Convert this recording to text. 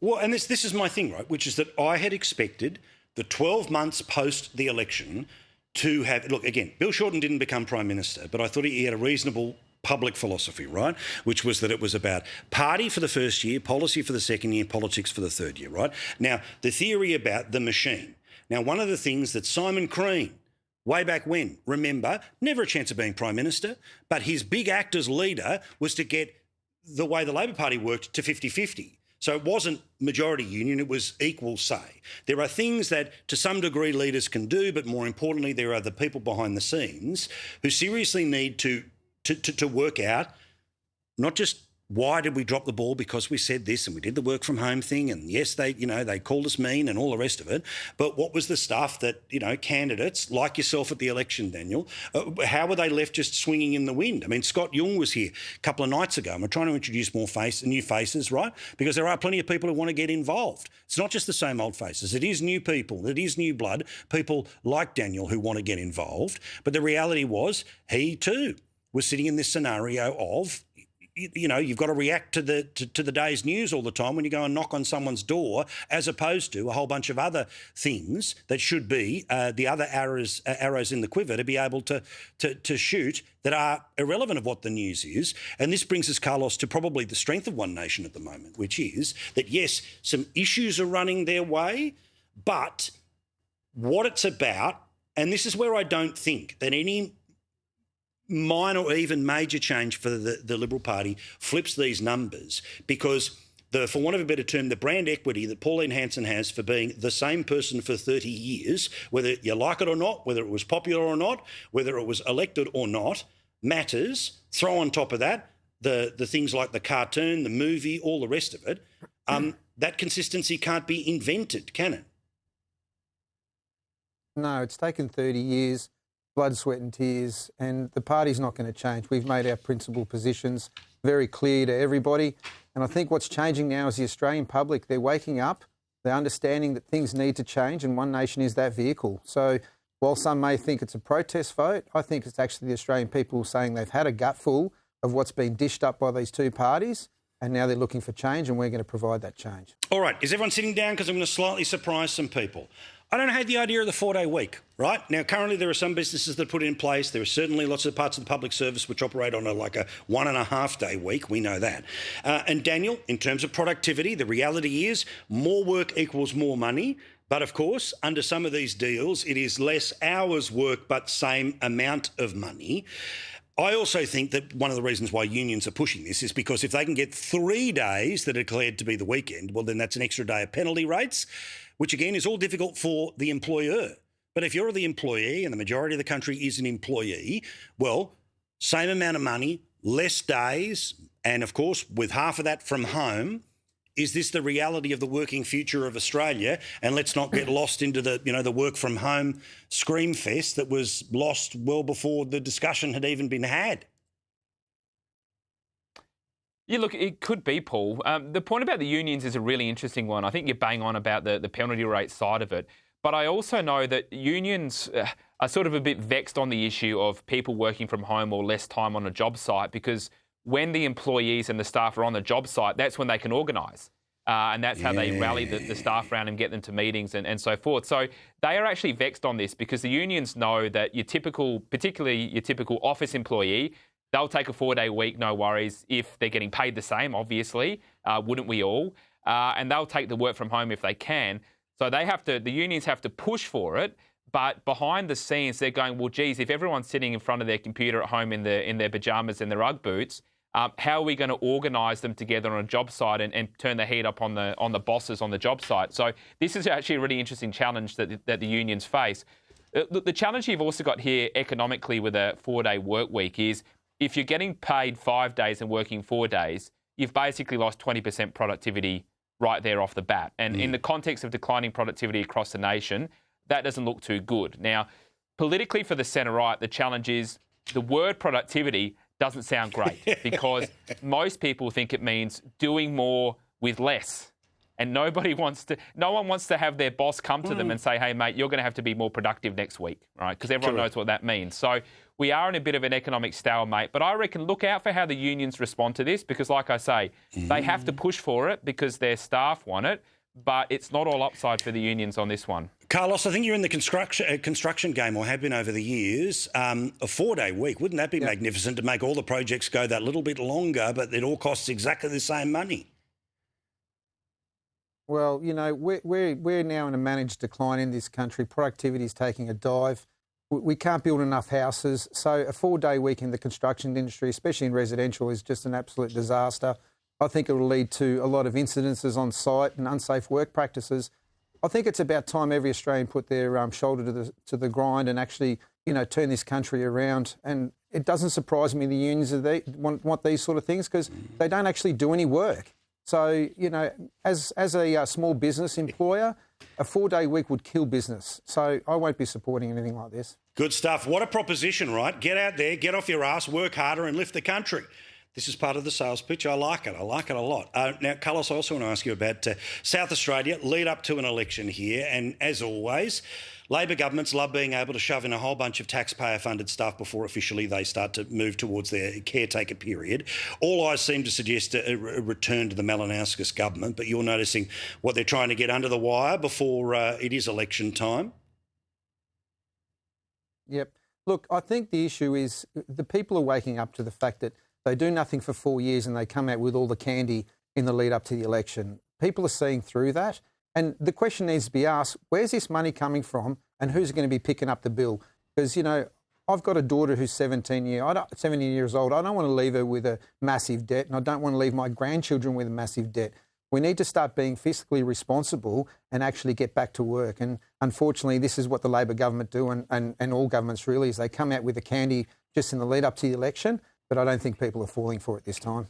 Well, and this is my thing, right, which is that I had expected the 12 months post the election to have... Look, again, Bill Shorten didn't become Prime Minister, but I thought he had a reasonable public philosophy, right, which was that it was about party for the first year, policy for the second year, politics for the third year, right? Now, the theory about the machine. Now, one of the things that Simon Crean, way back when, remember, never a chance of being Prime Minister, but his big act as leader was to get the way the Labor Party worked to 50-50. So it wasn't majority union, it was equal say. There are things that to some degree leaders can do, but more importantly, there are the people behind the scenes who seriously need to work out not just why did we drop the ball because we said this and we did the work from home thing and yes, they called us mean and all the rest of it, but what was the stuff that, candidates like yourself at the election, Daniel, how were they left just swinging in the wind? I mean, Scott Jung was here a couple of nights ago and we're trying to introduce new faces, right? Because there are plenty of people who want to get involved. It's not just the same old faces. It is new people. It is new blood, people like Daniel who want to get involved. But the reality was he too was sitting in this scenario of, you've got to react to the day's news all the time when you go and knock on someone's door, as opposed to a whole bunch of other things that should be the other arrows in the quiver to be able to shoot that are irrelevant of what the news is. And this brings us, Carlos, to probably the strength of One Nation at the moment, which is that, yes, some issues are running their way, but what it's about, and this is where I don't think that any minor or even major change for the Liberal Party flips these numbers, because for want of a better term, the brand equity that Pauline Hanson has for being the same person for 30 years, whether you like it or not, whether it was popular or not, whether it was elected or not, matters. Throw on top of that the things like the cartoon, the movie, all the rest of it. That consistency can't be invented, can it? No, it's taken 30 years. Blood, sweat and tears, and the party's not going to change. We've made our principal positions very clear to everybody, and I think what's changing now is the Australian public. They're waking up, they're understanding that things need to change, and One Nation is that vehicle. So while some may think it's a protest vote, I think it's actually the Australian people saying they've had a gutful of what's been dished up by these two parties, and now they're looking for change, and we're going to provide that change. All right, is everyone sitting down? Because I'm going to slightly surprise some people. I don't hate the idea of the 4-day week, right? Now, currently there are some businesses that put it in place. There are certainly lots of parts of the public service which operate on a 1.5-day week. We know that. And Daniel, in terms of productivity, the reality is more work equals more money. But of course, under some of these deals, it is less hours work but same amount of money. I also think that one of the reasons why unions are pushing this is because if they can get 3 days that are declared to be the weekend, well, then that's an extra day of penalty rates, which again is all difficult for the employer. But if you're the employee and the majority of the country is an employee, well, same amount of money, less days, and of course, with half of that from home, is this the reality of the working future of Australia? And let's not get lost into the work from home scream fest that was lost well before the discussion had even been had. Yeah, look, it could be, Paul. The point about the unions is a really interesting one. I think you're bang on about the penalty rate side of it. But I also know that unions are sort of a bit vexed on the issue of people working from home or less time on a job site, because when the employees and the staff are on the job site, that's when they can organise. And that's how they rally the staff around and get them to meetings and so forth. So they are actually vexed on this because the unions know that particularly your typical office employee, they'll take a 4-day week, no worries, if they're getting paid the same, obviously. Wouldn't we all? And they'll take the work from home if they can. So the unions have to push for it. But behind the scenes, they're going, well, geez, if everyone's sitting in front of their computer at home in their pyjamas and their Ugg boots, how are we going to organise them together on a job site and turn the heat up on the bosses on the job site? So this is actually a really interesting challenge that the unions face. The challenge you've also got here economically with a 4-day work week is if you're getting paid 5 days and working 4 days, you've basically lost 20% productivity right there off the bat. And in the context of declining productivity across the nation, that doesn't look too good. Now, politically for the centre-right, the challenge is the word productivity doesn't sound great because most people think it means doing more with less. and no one wants to have their boss come to them and say, hey, mate, you're going to have to be more productive next week, right? Because everyone knows what that means. So we are in a bit of an economic stalemate, but I reckon look out for how the unions respond to this, because like I say, they have to push for it because their staff want it, but it's not all upside for the unions on this one. Carlos, I think you're in the construction game, or have been over the years. A 4-day week, wouldn't that be magnificent to make all the projects go that little bit longer, but it all costs exactly the same money? Well, you know, we're now in a managed decline in this country. Productivity is taking a dive. We can't build enough houses. So a 4-day week in the construction industry, especially in residential, is just an absolute disaster. I think it will lead to a lot of incidences on site and unsafe work practices. I think it's about time every Australian put their shoulder to the grind and actually, you know, turn this country around. And it doesn't surprise me the unions want these sort of things, because they don't actually do any work. So, you know, as a small business employer, a 4-day week would kill business. So I won't be supporting anything like this. Good stuff. What a proposition, right? Get out there, get off your ass, work harder and lift the country. This is part of the sales pitch. I like it. I like it a lot. Now, Carlos, I also want to ask you about South Australia, lead up to an election here. And as always, Labor governments love being able to shove in a whole bunch of taxpayer-funded stuff before officially they start to move towards their caretaker period. All eyes seem to suggest a return to the Malinowskis government, but you're noticing what they're trying to get under the wire before it is election time? Yep. Look, I think the issue is the people are waking up to the fact that they do nothing for 4 years and they come out with all the candy in the lead up to the election. People are seeing through that. And the question needs to be asked, where's this money coming from and who's going to be picking up the bill? Because, you know, I've got a daughter who's 17 years old. I don't want to leave her with a massive debt, and I don't want to leave my grandchildren with a massive debt. We need to start being fiscally responsible and actually get back to work. And unfortunately, this is what the Labor government do, and all governments really, is they come out with the candy just in the lead up to the election. But I don't think people are falling for it this time.